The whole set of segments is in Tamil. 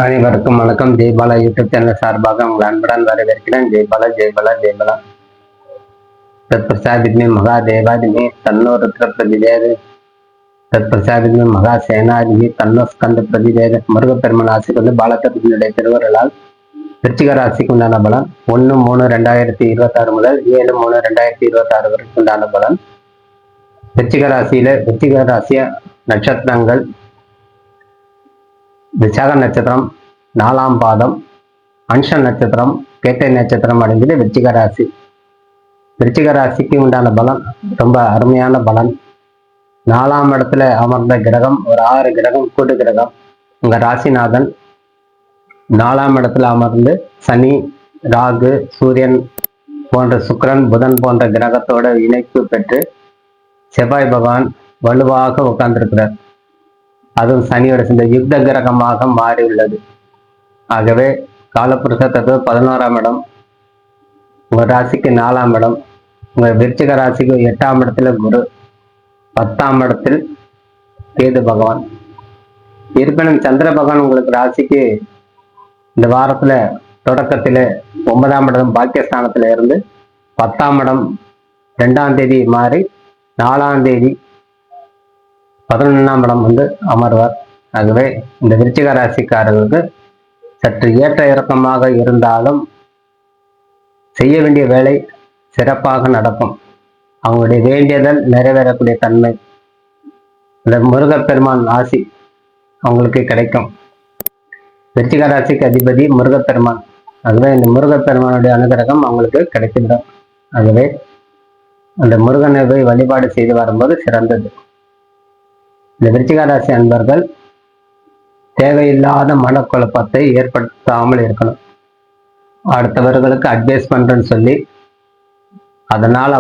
அனைவருக்கும் வணக்கம். ஜெய்பாலா யூடியூப் சேனல் சார்பாக உங்கள் அன்புடன் வரவேற்கிறேன். ஜெய்பாலா ஜெய்பாலா ஜெய்பாலா. तत्प्रसादित में महादेवाद में तन्नो रुद्र प्रतिदेव तत्प्रसादित में महासेनाद में तन्नो स्कंद प्रतिदेव. முருகப்பெருமான் ஆசிக்கு வந்து பாலகத்தினுடைய திருவருளால் விருச்சிக ராசிக்கு உண்டான பலன் 1-3-2026 முதல் 7-3-2026 வரைக்கும் உண்டான பலன். விருச்சிக ராசிய நட்சத்திரங்கள் விசாக நட்சத்திரம் 4ஆம் பாதம், அன்ஷ நட்சத்திரம், கேட்டை நட்சத்திரம் அடைஞ்சது விருச்சிக ராசி. விருச்சிக ராசிக்கு உண்டான பலன் ரொம்ப அருமையான பலன். 4ஆம் இடத்துல அமர்ந்த கிரகம் ஒரு 6 கிரகம் கூட்டு கிரகம். உங்க ராசிநாதன் 4ஆம் இடத்துல அமர்ந்து சனி, ராகு, சூரியன் போன்ற சுக்கிரன், புதன் போன்ற கிரகத்தோட இணைப்பு பெற்று செவ்வாய் பகவான் வலுவாக உட்கார்ந்திருக்கிறார். அதுவும் சனியோட சேர்ந்த யுத்த கிரகமாக மாறி உள்ளது. ஆகவே காலப்புருஷ தத்துவ 11ஆம் இடம், உங்க ராசிக்கு 4ஆம் இடம், உங்க விருச்சிக ராசிக்கு 8ஆம் இடத்துல குரு, 10ஆம் இடத்தில் கேது பகவான். இருப்பினும் சந்திர பகவான் உங்களுக்கு ராசிக்கு இந்த வாரத்துல தொடக்கத்துல 9ஆம் இடம் பாக்கியஸ்தானத்துல இருந்து 10ஆம் இடம் 2ஆம் தேதி மாறி 4ஆம் தேதி 11ஆம் இடம் வந்து அமர்வார். ஆகவே இந்த விருச்சிக ராசிக்காரர்களுக்கு சற்று ஏற்ற இறக்கமாக இருந்தாலும் செய்ய வேண்டிய வேலை சிறப்பாக நடக்கும். அவங்களுடைய வேண்டியதல் நிறைவேறக்கூடிய தன்மை, இந்த முருகப்பெருமான் ஆசி அவங்களுக்கு கிடைக்கும். விருச்சிக ராசிக்கு அதிபதி முருகப்பெருமான். ஆகவே இந்த முருகப்பெருமானுடைய அனுகிரகம் அவங்களுக்கு கிடைக்கின்றோம். ஆகவே அந்த முருகனை போய் வழிபாடு செய்து வரும்போது சிறந்தது. இந்த விருச்சிக ராசி அன்பர்கள் தேவையில்லாத மனக்குழப்பத்தை ஏற்படுத்தாமல் இருக்கணும். அடுத்தவர்களுக்கு அட்வைஸ் பண்றேன்னு சொல்லி அதனால்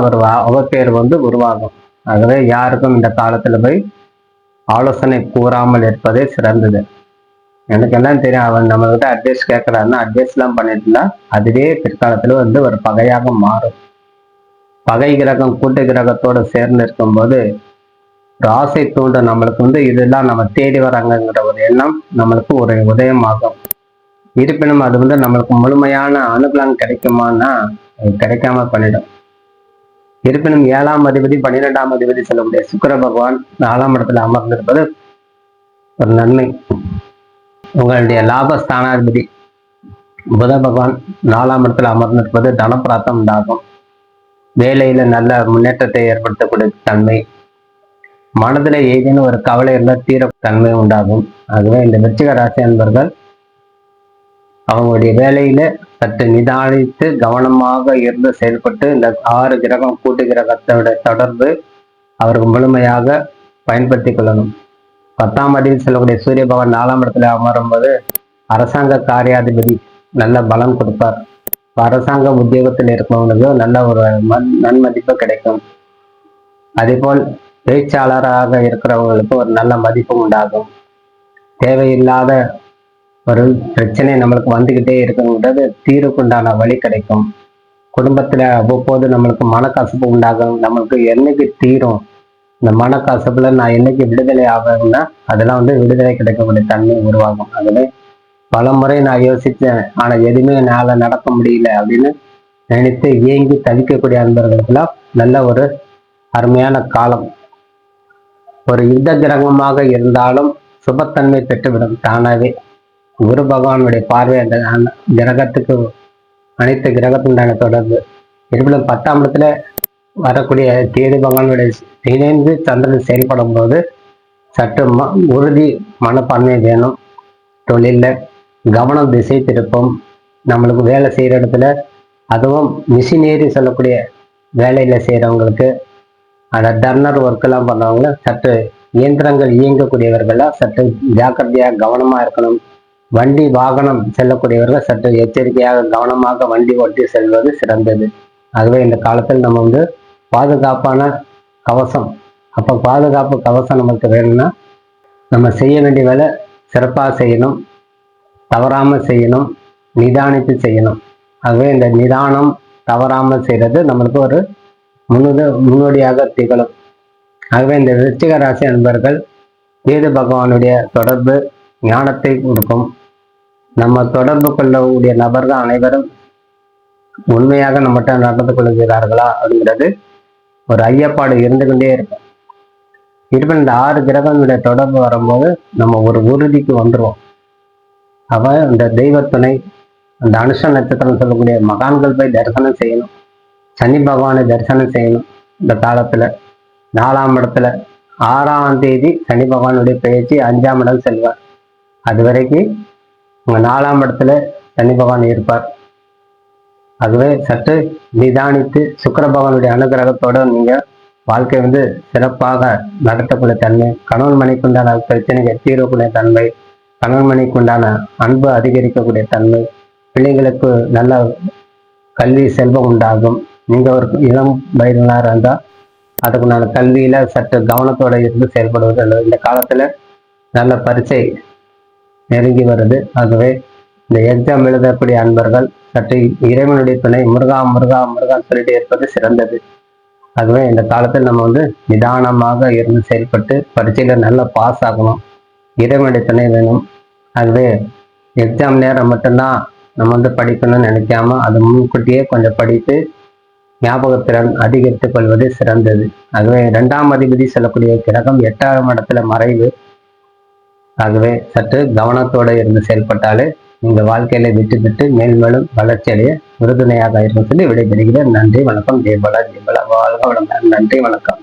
அவப்பேர் வந்து உருவாகும். ஆகவே யாருக்கும் இந்த காலத்துல போய் ஆலோசனை கூறாமல் இருப்பதே சிறந்தது. எனக்கு எல்லாம் தெரியும், அவன் நம்ம கிட்ட அட்வைஸ் கேட்கறாருன்னா அட்வைஸ் எல்லாம் பண்ணிட்டு இருந்தா அதுவே பிற்காலத்துல வந்து ஒரு பகையாக மாறும். பகை கிரகம் கூட்டு கிரகத்தோடு சேர்ந்து இருக்கும்போது ஒரு ஆசை தூண்டும். நம்மளுக்கு வந்து இதெல்லாம் நம்ம தேடி வராங்கிற ஒரு எண்ணம் நம்மளுக்கு ஒரு உதயமாகும். இருப்பினும் அது வந்து நம்மளுக்கு முழுமையான அனுகூலம் கிடைக்குமான்னா கிடைக்காம பண்ணிடும். இருப்பினும் 7ஆம் அதிபதி 12ஆம் அதிபதி சொல்லக்கூடிய சுக்கிர பகவான் 4ஆம் இடத்துல அமர்ந்திருப்பது ஒரு நன்மை. உங்களுடைய லாபஸ்தானாதிபதி புத பகவான் 4ஆம் இடத்துல அமர்ந்திருப்பது தனப்பிராப்தம் உண்டாகும். வேலையில நல்ல முன்னேற்றத்தை ஏற்படுத்தக்கூடிய தன்மை, மனதில் ஏதேனும் ஒரு கவலை இருந்தால் தீர தன்மை உண்டாகும். ஆகவே இந்த விருச்சிக ராசி அன்பர்கள் அவங்களுடைய வேலையில சற்று நிதானித்து கவனமாக இருந்து செயல்பட்டு இந்த 6 கிரகம் கூட்டு கிரகத்தோட தொடர்பு அவருக்கு முழுமையாக பயன்படுத்தி கொள்ளணும். 10ஆம் அதிபதி சொல்லக்கூடிய சூரிய பகவான் 4ஆம் இடத்துல அமரும்போது அரசாங்க காரியாதிபதி நல்ல பலம் கொடுப்பார். அரசாங்க உத்தியோகத்தில் இருக்கிறவங்களுக்கு நல்ல ஒரு நன்மதிப்பு கிடைக்கும். அதே போல் பேச்சாளராக இருக்கிறவங்களுக்கு ஒரு நல்ல மதிப்பும் உண்டாகும். தேவையில்லாத ஒரு பிரச்சனை நம்மளுக்கு வந்துகிட்டே இருக்குங்கிறது தீர்வுக்குண்டான வழி கிடைக்கும். குடும்பத்துல அவ்வப்போது நம்மளுக்கு மனக்கசப்பு உண்டாகும். நம்மளுக்கு என்னைக்கு தீரும் இந்த மனக்கசப்புல நான் என்னைக்கு விடுதலை ஆகும்னா அதெல்லாம் வந்து விடுதலை கிடைக்கக்கூடிய தன்மை உருவாகும். ஆகவே பல முறை நான் யோசித்தேன், ஆனா எதுவுமே என்னால நடக்க முடியல அப்படின்னு நினைத்து ஏங்கி தவிக்கக்கூடிய அன்பர்களுக்கெல்லாம் நல்ல ஒரு அருமையான காலம். ஒரு யுத்த கிரகமாக இருந்தாலும் சுபத்தன்மை பெற்றுவிடும் தானாவே. குரு பகவானுடைய பார்வை அந்த கிரகத்துக்கு அனைத்து கிரகத்துண்டான தொடர்பு. இருப்பினும் 10ஆம் இடத்துல வரக்கூடிய கேது பகவானுடைய இணைந்து சந்திரன் செயல்படும் போது சற்று உறுதி மனப்பான்மை வேணும். தொழில கவனம் திசை திருப்பம். நம்மளுக்கு வேலை செய்யற இடத்துல, அதுவும் மிஷினேரி சொல்லக்கூடிய வேலையில செய்யறவங்களுக்கு, அந்த டர்னர் ஒர்க் எல்லாம் பண்ணவங்க சற்று இயந்திரங்கள் இயங்கக்கூடியவர்களா சற்று ஜாக்கிரதையாக கவனமா இருக்கணும். வண்டி வாகனம் செல்லக்கூடியவர்கள் சற்று எச்சரிக்கையாக கவனமாக வண்டி ஓட்டி செல்வது சிறந்தது. ஆகவே இந்த காலத்தில் நம்ம வந்து பாதுகாப்பான கவசம், அப்ப பாதுகாப்பு கவசம் நமக்கு வேணும்னா நம்ம செய்ய வேண்டிய வேலை சிறப்பாக செய்யணும், தவறாமல் செய்யணும், நிதானித்து செய்யணும். ஆகவே இந்த நிதானம் தவறாமல் செய்யறது நம்மளுக்கு ஒரு முன்னோடியாக திகழும். ஆகவே இந்த விருச்சிக ராசி அன்பர்கள் கேது பகவானுடைய தொடர்பு ஞானத்தை கொடுக்கும். நம்ம தொடர்பு கொள்ளக்கூடிய நபர்கள் அனைவரும் உண்மையாக நம்மகிட்ட நடந்து கொள்கிறார்களா அப்படிங்கிறது ஒரு ஐயப்பாடு இருந்து கொண்டே இருக்கும். இருப்பினும் இந்த 6 கிரகங்களுடைய தொடர்பு வரும்போது நம்ம ஒரு உறுதிக்கு வந்துடுவோம். அவன் இந்த தெய்வத்துணை, அந்த அனுஷ நட்சத்திரம் சொல்லக்கூடிய மகான்கள் போய் தரிசனம் செய்யணும், சனி பகவானை தரிசனம் செய்யணும். இந்த காலத்துல 4ஆம் இடத்துல 6ஆம் தேதி சனி பகவானுடைய பயிற்சி 5ஆம் இடம் செல்வார். அது வரைக்கும் உங்க 4ஆம் இடத்துல சனி பகவான் இருப்பார். அதுவே சற்று நிதானித்து சுக்கிர பகவானுடைய அனுகிரகத்தோட நீங்க வாழ்க்கை சிறப்பாக நடத்தக்கூடிய தன்மை, கணவன் மணிக்குண்டான பிரச்சனைகள் தீர்வக்கூடிய தன்மை, கணவன் மணிக்குண்டான அன்பு அதிகரிக்கக்கூடிய தன்மை, பிள்ளைகளுக்கு நல்ல கல்வி செல்வம் உண்டாகும். நீங்க ஒரு இளம் வயதினராக இருந்தால் அதுக்குண்டான கல்வியில சற்று கவனத்தோட இருந்து செயல்படுவது அல்லது இந்த காலத்துல நல்ல பரீட்சை நெருங்கி வருது. ஆகவே இந்த எக்ஸாம் எழுதக்கூடிய அன்பர்கள் சற்று இறைவனுடைய துணை முருகா முருகா முருகான்னு சொல்லிட்டு இருப்பது சிறந்தது. ஆகவே இந்த காலத்தில் நம்ம நிதானமாக இருந்து செயல்பட்டு பரீட்சையில நல்லா பாஸ் ஆகணும், இறைவனுடைய துணை வேணும். ஆகவே எக்ஸாம் நேரம் மட்டும்தான் நம்ம படிக்கணும்னு நினைக்காம அது முன்கூட்டியே கொஞ்சம் படித்து ஞாபகத்திறன் அதிகரித்துக் கொள்வது சிறந்தது. ஆகவே 2ஆம் அதிபதி சொல்லக்கூடிய கிரகம் 8ஆம் இடத்துல மறைவு. ஆகவே சற்று கவனத்தோடு இருந்து செயல்பட்டாலே இந்த வாழ்க்கையில விட்டு மேல்மேலும் வளர்ச்சி அடைய உறுதுணையாக இருக்கும் சொல்லி விடைபெறுகிறேன். நன்றி வணக்கம். ஜெயபாலா ஜெயபாலா. வாழ்க வளமுடன். நன்றி வணக்கம்.